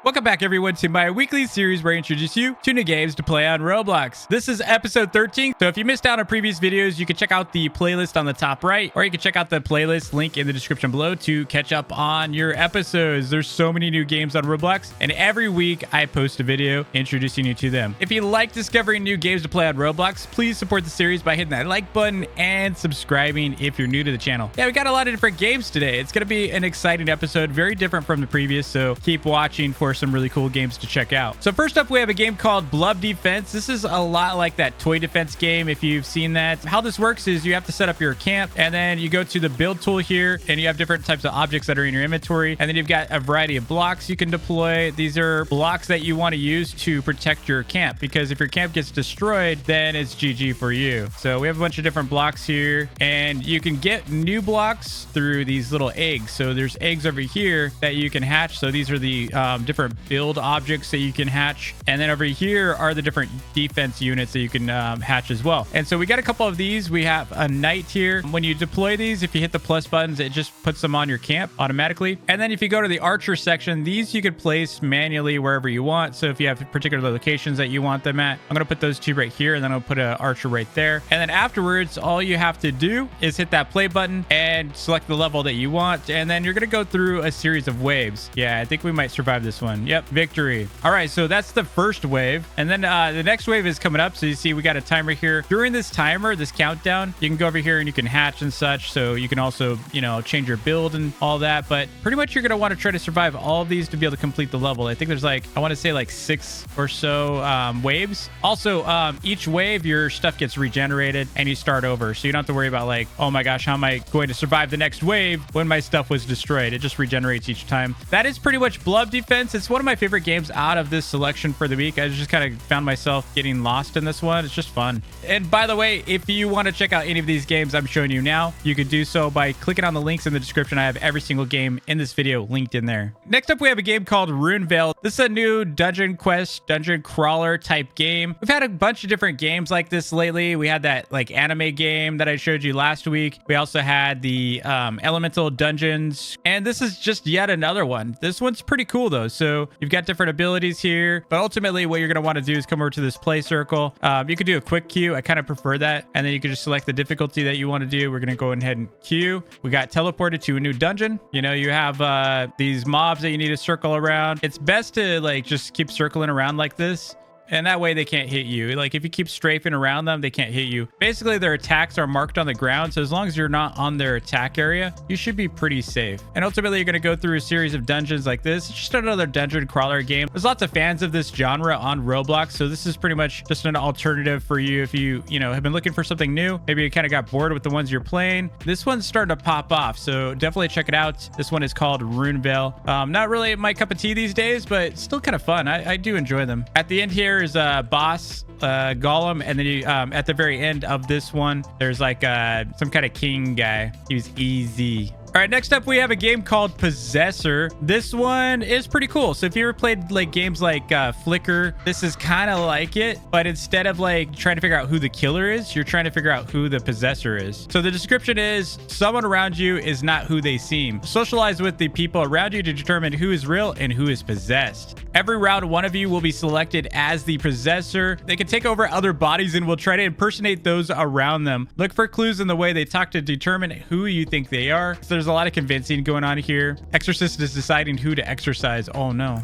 Welcome back, everyone, to my weekly series where I introduce you to new games to play on Roblox. This is episode 13, so if you missed out on previous videos, you can check out the playlist on the top right, or you can check out the playlist link in the description below to catch up on your episodes. There's so many new games on Roblox, and every week I post a video introducing you to them. If you like discovering new games to play on Roblox, please support the series by hitting that like button and subscribing if you're new to the channel. Yeah, we got a lot of different games today. It's going to be an exciting episode, very different from the previous, so keep watching for some really cool games to check out. So first up, we have a game called Blub Defense. This is a lot like that toy defense game, if you've seen that. How this works is you have to set up your camp, and then you go to the build tool here, and you have different types of objects that are in your inventory, and then you've got a variety of blocks you can deploy. These are blocks that you want to use to protect your camp, because if your camp gets destroyed, then it's GG for you. So we have a bunch of different blocks here, and you can get new blocks through these little eggs. So there's eggs over here that you can hatch. So these are the different build objects that you can hatch, and then over here are the different defense units that you can hatch as well. And so we got a couple of these. We have a knight here. When you deploy these, if you hit the plus buttons, it just puts them on your camp automatically. And then if you go to the archer section, these you could place manually wherever you want. So if you have particular locations that you want them at, I'm going to put those two right here, and then I'll put an archer right there. And then afterwards, all you have to do is hit that play button and select the level that you want, and then you're going to go through a series of waves. Yeah, I think we might survive this one. Yep, victory. All right, so that's the first wave, and then the next wave is coming up. So you see we got a timer here. During this timer, this countdown, you can go over here and you can hatch and such. So you can also, you know, change your build and all that, but pretty much you're going to want to try to survive all of these to be able to complete the level. I think there's like, I want to say like 6 or so waves. Also, each wave your stuff gets regenerated and you start over, so you don't have to worry about like, oh my gosh, how am I going to survive the next wave when my stuff was destroyed? It just regenerates each time. That is pretty much Blub Defense. It's one of my favorite games out of this selection for the week. I just kind of found myself getting lost in this one. It's just fun. And by the way, if you want to check out any of these games I'm showing you now, you can do so by clicking on the links in the description. I have every single game in this video linked in there. Next up, we have a game called Runevale. This is a new dungeon quest, dungeon crawler type game. We've had a bunch of different games like this lately. We had that like anime game that I showed you last week. We also had the elemental dungeons, and this is just yet another one. This one's pretty cool though. So you've got different abilities here, but ultimately what you're going to want to do is come over to this play circle. You could do a quick queue. I kind of prefer that, and then you can just select the difficulty that you want to do. We're going to go ahead and queue. We got teleported to a new dungeon. You know, you have these mobs that you need to circle around. It's best to like just keep circling around like this, and that way they can't hit you. Like if you keep strafing around them, they can't hit you. Basically, their attacks are marked on the ground, so as long as you're not on their attack area, you should be pretty safe. And ultimately, you're going to go through a series of dungeons like this. It's just another dungeon crawler game. There's lots of fans of this genre on Roblox, so this is pretty much just an alternative for you if you know, have been looking for something new. Maybe you kind of got bored with the ones you're playing. This one's starting to pop off, so definitely check it out. This one is called Runevale. Not really my cup of tea these days, but still kind of fun. I do enjoy them. At the end here is a boss golem, and then you at the very end of this one there's like some kind of king guy. He's easy. All right, next up we have a game called Possessor. This one is pretty cool. So if you ever played like games like Flicker, this is kind of like it, but instead of like trying to figure out who the killer is, you're trying to figure out who the possessor is. So the description is, someone around you is not who they seem. Socialize with the people around you to determine who is real and who is possessed. Every round, one of you will be selected as the possessor. They can take over other bodies and will try to impersonate those around them. Look for clues in the way they talk to determine who you think they are. So there's a lot of convincing going on here. Exorcist is deciding who to exorcise. Oh no.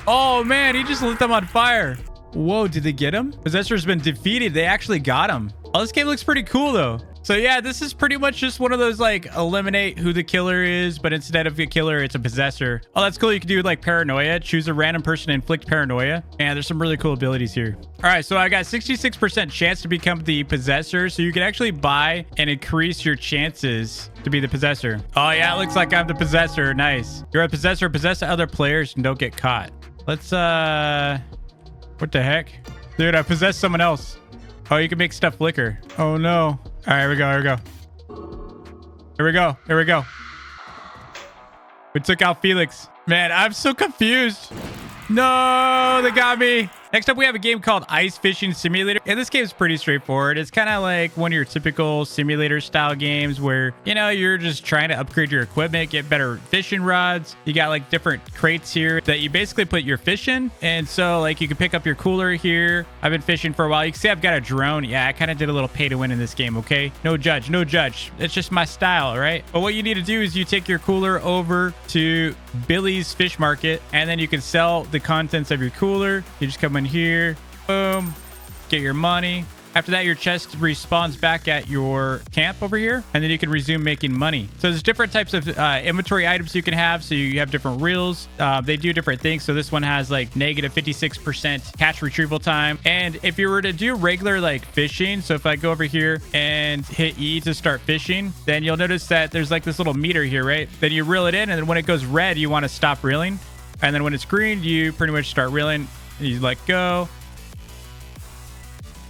Oh man, he just lit them on fire. Whoa, did they get him? Possessor's been defeated. They actually got him. Oh, this game looks pretty cool though. So yeah, this is pretty much just one of those like eliminate who the killer is, but instead of a killer, it's a possessor. Oh, that's cool. You can do like paranoia. Choose a random person to inflict paranoia. And there's some really cool abilities here. All right, so I got 66% chance to become the possessor. So you can actually buy and increase your chances to be the possessor. Oh yeah, it looks like I'm the possessor. Nice. You're a possessor. Possess other players and don't get caught. Let's what the heck? Dude, I possessed someone else. Oh, you can make stuff flicker. Oh no. All right, here we go. Here we go. Here we go. Here we go. We took out Felix. Man, I'm so confused. No, they got me. Next up, we have a game called Ice Fishing Simulator. And this game is pretty straightforward. It's kind of like one of your typical simulator style games where, you know, you're just trying to upgrade your equipment, get better fishing rods. You got like different crates here that you basically put your fish in. And so like you can pick up your cooler here. I've been fishing for a while. You can see I've got a drone. Yeah, I kind of did a little pay to win in this game, okay? No judge, no judge. It's just my style, right? But what you need to do is you take your cooler over to Billy's Fish Market, and then you can sell the contents of your cooler. You just come in here, boom, get your money. After that, your chest respawns back at your camp over here, and then you can resume making money. So there's different types of inventory items you can have. So you have different reels. They do different things. So this one has like negative 56% catch retrieval time. And if you were to do regular like fishing, so if I go over here and hit E to start fishing, then you'll notice that there's like this little meter here, right? Then you reel it in, and then when it goes red, you want to stop reeling. And then when it's green, you pretty much start reeling. You let go.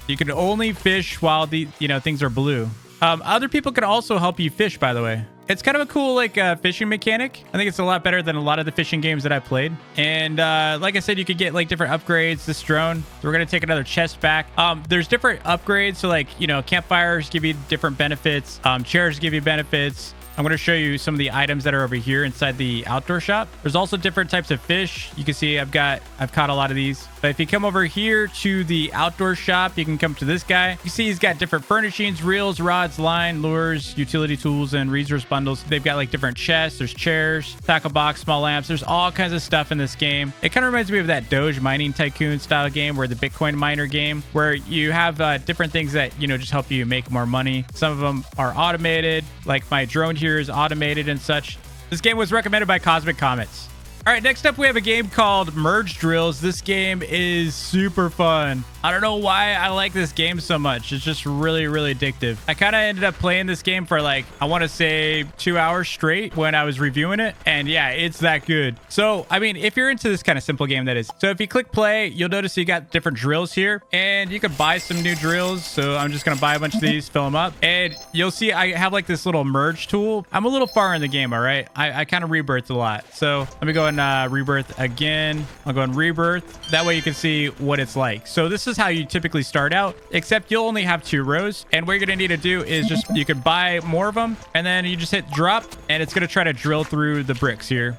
You can only fish while the things are blue. Other people can also help you fish, by the way. It's kind of a cool like fishing mechanic. I think it's a lot better than a lot of the fishing games that I've played. And like I said, you could get like different upgrades. This drone. So we're gonna take another chest back. There's different upgrades. So like campfires give you different benefits. Chairs give you benefits. I'm going to show you some of the items that are over here inside the outdoor shop. There's also different types of fish. You can see I've caught a lot of these. But if you come over here to the outdoor shop, you can come to this guy. You see he's got different furnishings, reels, rods, line, lures, utility tools, and resource bundles. They've got like different chests. There's chairs, tackle box, small lamps. There's all kinds of stuff in this game. It kind of reminds me of that Doge mining tycoon style game, where the Bitcoin miner game, where you have different things that, just help you make more money. Some of them are automated, like my drone here is automated and such. This game was recommended by Cosmic Comets. All right, next up, we have a game called Merge Drills. This game is super fun. I don't know why I like this game so much. It's just really, really addictive. I kind of ended up playing this game for like, I want to say 2 hours straight when I was reviewing it. And yeah, it's that good. So, I mean, if you're into this kind of simple game, that is. So if you click play, you'll notice you got different drills here, and you could buy some new drills. So I'm just going to buy a bunch of these, fill them up, and you'll see I have like this little merge tool. I'm a little far in the game. All right. I kind of rebirthed a lot. So let me go and rebirth again. I'll go and rebirth. That way you can see what it's like. So this is how you typically start out, except you'll only have 2 rows. And what you're going to need to do is you can buy more of them, and then you just hit drop, and it's going to try to drill through the bricks here.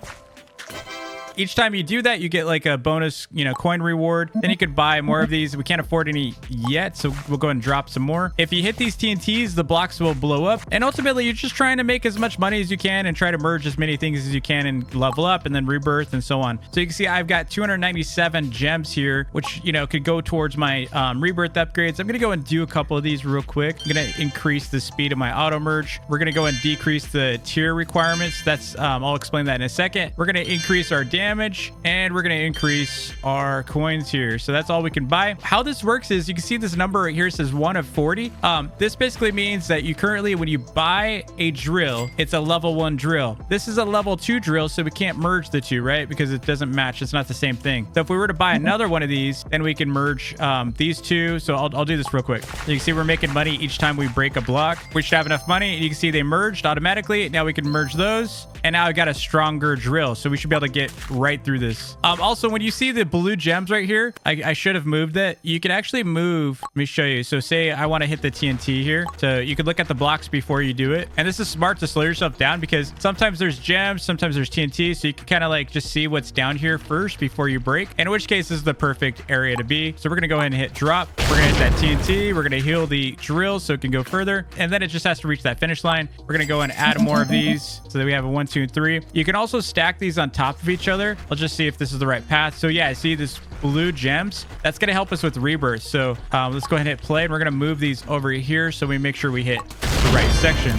Each time you do that, you get like a bonus, coin reward. Then you could buy more of these. We can't afford any yet, so we'll go and drop some more. If you hit these TNTs, the blocks will blow up. And ultimately, you're just trying to make as much money as you can and try to merge as many things as you can and level up and then rebirth and so on. So you can see I've got 297 gems here, which, could go towards my rebirth upgrades. I'm going to go and do a couple of these real quick. I'm going to increase the speed of my auto merge. We're going to go and decrease the tier requirements. That's I'll explain that in a second. We're going to increase our damage, and we're going to increase our coins here. So that's all we can buy. How this works is you can see this number right here says 1 of 40. This basically means that you currently, when you buy a drill, it's a level 1 drill. This is a level 2 drill, so we can't merge the two, right? Because it doesn't match. It's not the same thing. So if we were to buy another one of these, then we can merge these two. So I'll do this real quick. You can see we're making money each time we break a block. We should have enough money. You can see they merged automatically. Now we can merge those. And now I got a stronger drill. So we should be able to get right through this. Also, when you see the blue gems right here, I should have moved it. You can actually move. Let me show you. So say I want to hit the TNT here. So you could look at the blocks before you do it. And this is smart to slow yourself down because sometimes there's gems, sometimes there's TNT. So you can kind of like just see what's down here first before you break. In which case, this is the perfect area to be. So we're going to go ahead and hit drop. We're going to hit that TNT. We're going to heal the drill so it can go further. And then it just has to reach that finish line. We're going to go and add more of these so that we have a 1, 2, and 3. You can also stack these on top of each other. I'll just see if this is the right path. So yeah, I see this blue gems. That's going to help us with rebirth. So let's go ahead and hit play, and we're going to move these over here so we make sure we hit the right section.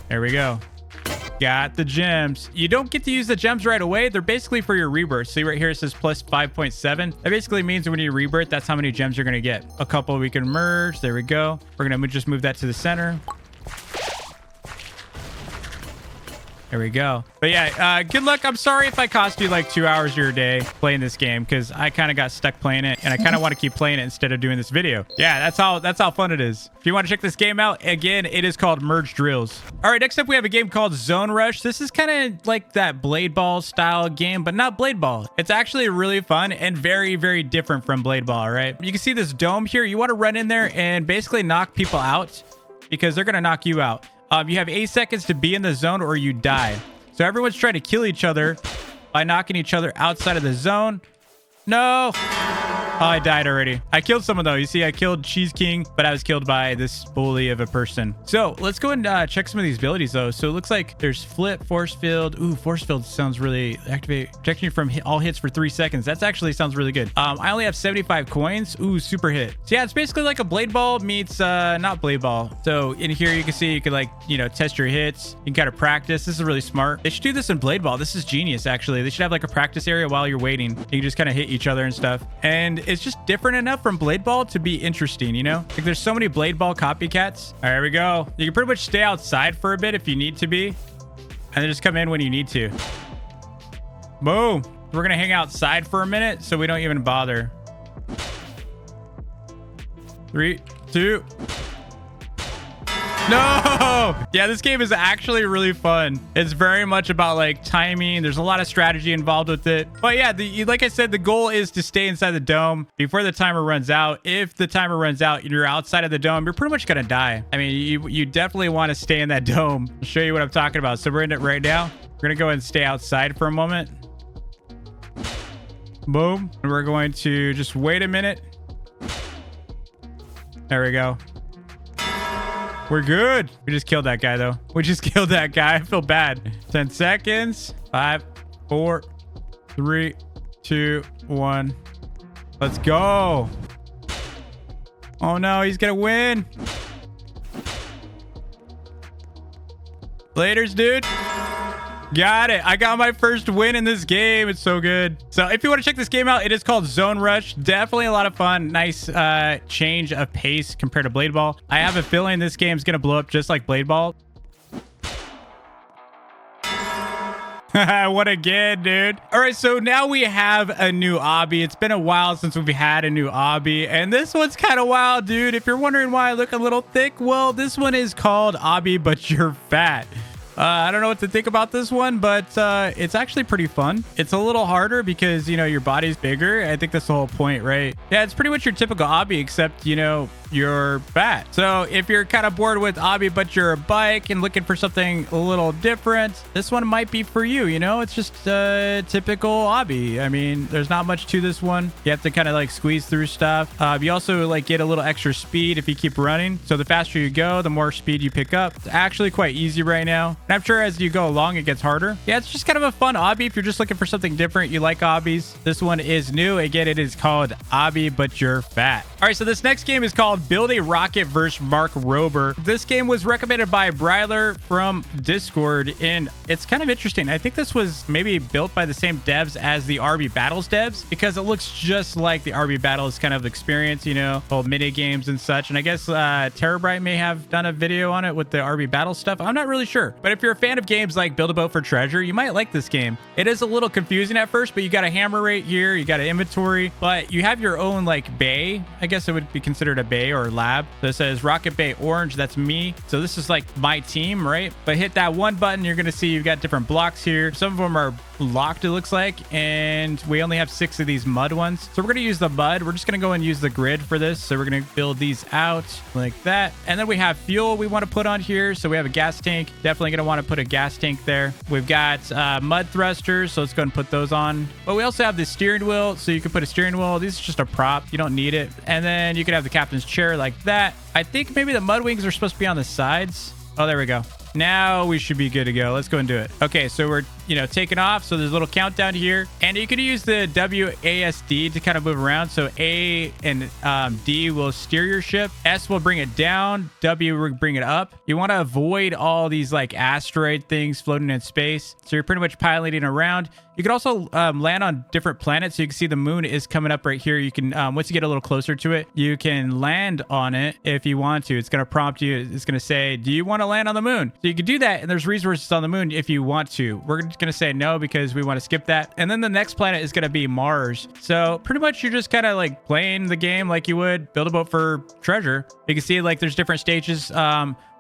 There we go. Got the gems. You don't get to use the gems right away. They're basically for your rebirth. See right here, it says plus 5.7. That basically means when you rebirth, that's how many gems you're going to get. A couple we can merge. There we go. We're going to just move that to the center. There we go. But yeah, good luck. I'm sorry if I cost you like 2 hours of your day playing this game, because I kind of got stuck playing it and I kind of want to keep playing it instead of doing this video. Yeah, that's how fun it is. If you want to check this game out, again, it is called Merge Drills. All right, next up we have a game called Zone Rush. This is kind of like that Blade Ball style game, but not Blade Ball. It's actually really fun and very, very different from Blade Ball, right? You can see this dome here. You want to run in there and basically knock people out because they're going to knock you out. You have 8 seconds to be in the zone or you die. So everyone's trying to kill each other by knocking each other outside of the zone. No. Oh, I died already. I killed someone though. You see, I killed Cheese King, but I was killed by this bully of a person. So let's go and check some of these abilities though. So it looks like there's flip, force field. Ooh, force field sounds really activate. Protection from all hits for 3 seconds. That's actually sounds really good. I only have 75 coins. Ooh, super hit. So yeah, it's basically like a Blade Ball meets not Blade Ball. So in here you can see you can like, you know, test your hits. You can kind of practice. This is really smart. They should do this in Blade Ball. This is genius actually. They should have like a practice area while you're waiting. You can just kind of hit each other and stuff. And it's just different enough from Blade Ball to be interesting, you know? Like there's so many Blade Ball copycats. All right, here we go. You can pretty much stay outside for a bit if you need to be, and then just come in when you need to. Boom. We're gonna hang outside for a minute so we don't even bother. 3, 2. No! Yeah, this game is actually really fun. It's very much about like timing. There's a lot of strategy involved with it. But yeah, like I said, the goal is to stay inside the dome before the timer runs out. If the timer runs out and you're outside of the dome, you're pretty much gonna die. I mean, you definitely want to stay in that dome. I'll show you what I'm talking about. So we're in it right now. We're gonna go and stay outside for a moment. Boom. And we're going to just wait a minute. There we go. We're good. We just killed that guy, though. We just killed that guy. I feel bad. 10 seconds. 5, 4, 3, 2, 1. Let's go. Oh, no. He's going to win. Laters, dude. Got it. I got my first win in this game. It's so good. So if you want to check this game out, it is called Zone Rush. Definitely a lot of fun. Nice change of pace compared to Blade Ball. I have a feeling this game's going to blow up just like Blade Ball. What again, dude? All right, so now we have a new obby. It's been a while since we've had a new obby, and this one's kind of wild, dude. If you're wondering why I look a little thick, well, this one is called Obby But Youre Fat. I don't know what to think about this one, but it's actually pretty fun. It's a little harder because, you know, your body's bigger. I think that's the whole point, right? Yeah, it's pretty much your typical obby, except, you know, you're fat. So if you're kind of bored with Obby But You're a Bike and looking for something a little different, this one might be for you. You know, it's just a typical obby. I mean, there's not much to this one. You have to kind of like squeeze through stuff. You also like get a little extra speed if you keep running. So the faster you go, the more speed you pick up. It's actually quite easy right now. And I'm sure as you go along, it gets harder. Yeah, it's just kind of a fun obby. If you're just looking for something different, you like obbies. This one is new. Again, it is called Obby But You're Fat. All right, so this next game is called Build a Rocket vs. Mark Rober. This game was recommended by Bryler from Discord, and it's kind of interesting. I think this was maybe built by the same devs as the RB Battles devs, because it looks just like the RB Battles kind of experience, you know, old mini games and such. And I guess Terabyte may have done a video on it with the RB Battles stuff. I'm not really sure. But if you're a fan of games like Build a Boat for Treasure, you might like this game. It is a little confusing at first, but you got a hammer right here, you got an inventory, but you have your own like bay. I guess it would be considered a bay or lab. So it says Rocket Bay Orange. That's me. So this is like my team, right? But hit that one button, you're going to see you've got different blocks here. Some of them are locked, it looks like, and we only have 6 of these mud ones. So we're going to use the mud. We're just going to go and use the grid for this. So we're going to build these out like that. And then we have fuel we want to put on here. So we have a gas tank. Definitely going to want to put a gas tank there. We've got mud thrusters. So let's go and put those on. But we also have the steering wheel. So you can put a steering wheel. This is just a prop. You don't need it. And then you can have the captain's chair like that. I think maybe the mud wings are supposed to be on the sides. Oh, there we go. Now we should be good to go. Let's go and do it. Okay, so we're you know, taken off. So there's a little countdown here, and you can use the WASD to kind of move around. So A and D will steer your ship, S will bring it down, W will bring it up. You want to avoid all these like asteroid things floating in space, so you're pretty much piloting around. You can also land on different planets. So you can see the moon is coming up right here. You can, once you get a little closer to it, you can land on it if you want to. It's going to prompt you. It's going to say, do you want to land on the moon? So you can do that. And there's resources on the moon if you want to. We're just going to say no because we want to skip that. And then the next planet is going to be Mars. So pretty much you're just kind of like playing the game like you would build a boat for treasure. You can see like there's different stages.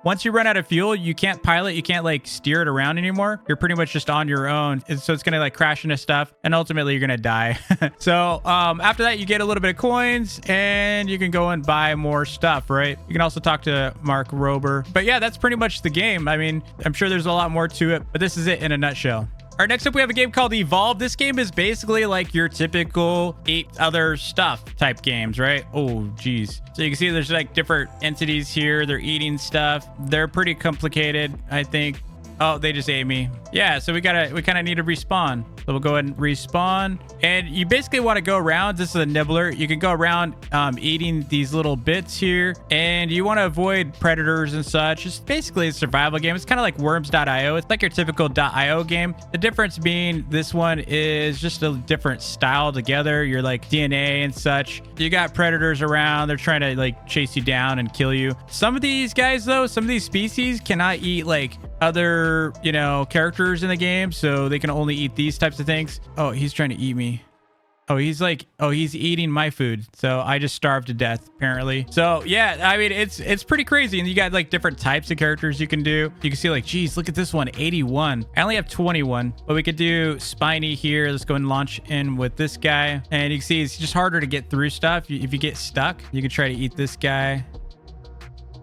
Once you run out of fuel, you can't pilot, you can't like steer it around anymore. You're pretty much just on your own. And so it's gonna like crash into stuff, and ultimately you're gonna die. So after that, you get a little bit of coins, and you can go and buy more stuff, right? You can also talk to Mark Rober. But yeah, that's pretty much the game. I mean, I'm sure there's a lot more to it, but this is it in a nutshell. All right, next up, we have a game called Evolve. This game is basically like your typical eat other stuff type games, right? Oh, geez. So you can see there's like different entities here. They're eating stuff. They're pretty complicated, I think. Oh, they just ate me. Yeah, so we kind of need to respawn. So we'll go ahead and respawn. And you basically want to go around. This is a nibbler. You can go around eating these little bits here. And you want to avoid predators and such. It's basically a survival game. It's kind of like worms.io. It's like your typical .io game. The difference being this one is just a different style together. You're like DNA and such. You got predators around. They're trying to like chase you down and kill you. Some of these guys, though, some of these species cannot eat like other, you know, characters in the game, so they can only eat these types of things. Oh, he's trying to eat me. Oh, he's eating my food. So I just starved to death, apparently. So yeah, I mean, it's pretty crazy. And you got like different types of characters you can do. You can see like, geez, look at this one, 81. I only have 21, but we could do Spiny here. Let's go and launch in with this guy. And you can see it's just harder to get through stuff. If you get stuck, you can try to eat this guy.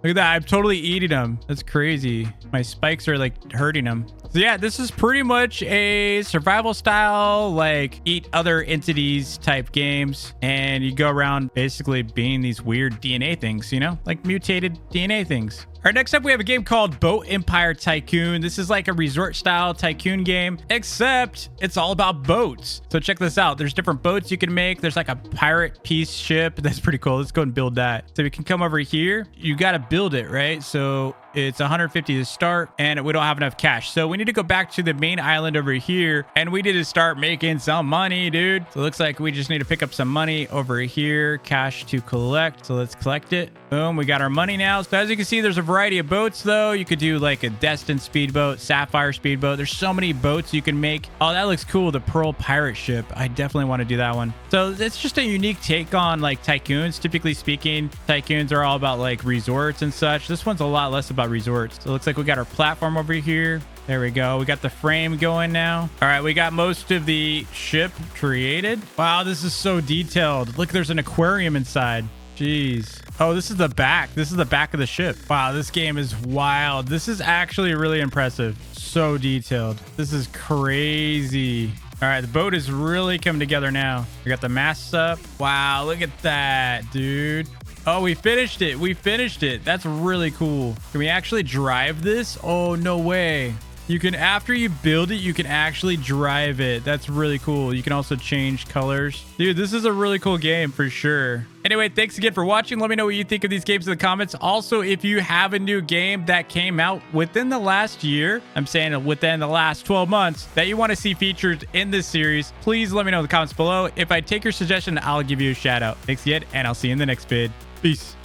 Look at that. I'm totally eating them. That's crazy. My spikes are like hurting them. So yeah, this is pretty much a survival style, like eat other entities type games. And you go around basically being these weird DNA things, you know, like mutated DNA things. All right, next up, we have a game called Boat Empire Tycoon. This is like a resort style tycoon game, except it's all about boats. So check this out. There's different boats you can make. There's like a pirate peace ship. That's pretty cool. Let's go and build that. So we can come over here. You got to build it, right? So it's 150 to start, and we don't have enough cash. So we need to go back to the main island over here, and we need to start making some money, dude. So it looks like we just need to pick up some money over here. Cash to collect. So let's collect it. Boom, we got our money now. So as you can see, there's a variety of boats, though. You could do like a Destined speedboat, Sapphire speedboat. There's so many boats you can make. Oh, that looks cool. The Pearl pirate ship. I definitely want to do that one. So it's just a unique take on like tycoons. Typically speaking, tycoons are all about like resorts and such. This one's a lot less about resorts. So it looks like we got our platform over here. There we go. We got the frame going now. All right, we got most of the ship created. Wow, this is so detailed. Look, there's an aquarium inside. Jeez. Oh, this is the back. This is the back of the ship. Wow, this game is wild. This is actually really impressive. So detailed. This is crazy. All right, the boat is really coming together now. We got the masts up. Wow, look at that, dude. Oh, we finished it. We finished it. That's really cool. Can we actually drive this? Oh, no way. You can, after you build it, you can actually drive it. That's really cool. You can also change colors. Dude, this is a really cool game for sure. Anyway, thanks again for watching. Let me know what you think of these games in the comments. Also, if you have a new game that came out within the last year, I'm saying within the last 12 months, that you want to see featured in this series, please let me know in the comments below. If I take your suggestion, I'll give you a shout out. Thanks again, and I'll see you in the next vid. Peace.